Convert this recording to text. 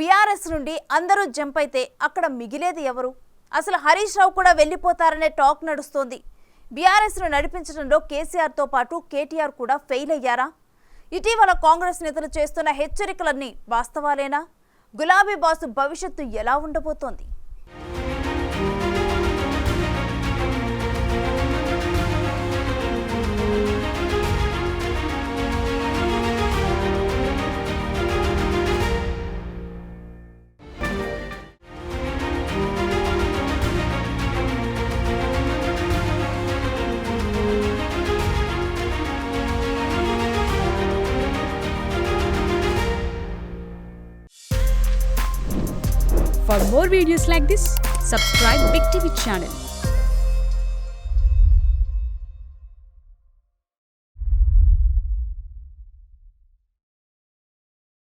BRS నుండి అందరూ jump అయితే అక్కడ మిగిలేది ఎవరు? అసలు హరీష్ రావు కూడా వెళ్ళిపోతారనే టాక్ నడుస్తోంది. బీఆర్ఎస్ ను నడిపించడంలో కేసీఆర్ తో పాటు కేటీఆర్ కూడా ఫెయిల్ అయ్యారా? ఇటీవల కాంగ్రెస్ నేతలు చేస్తున్న హెచ్చరికలన్నీ వాస్తవాలేనా? గులాబీ బాసు భవిష్యత్తు ఎలా ఉండబోతోంది? For more videos like this, subscribe Big TV channel.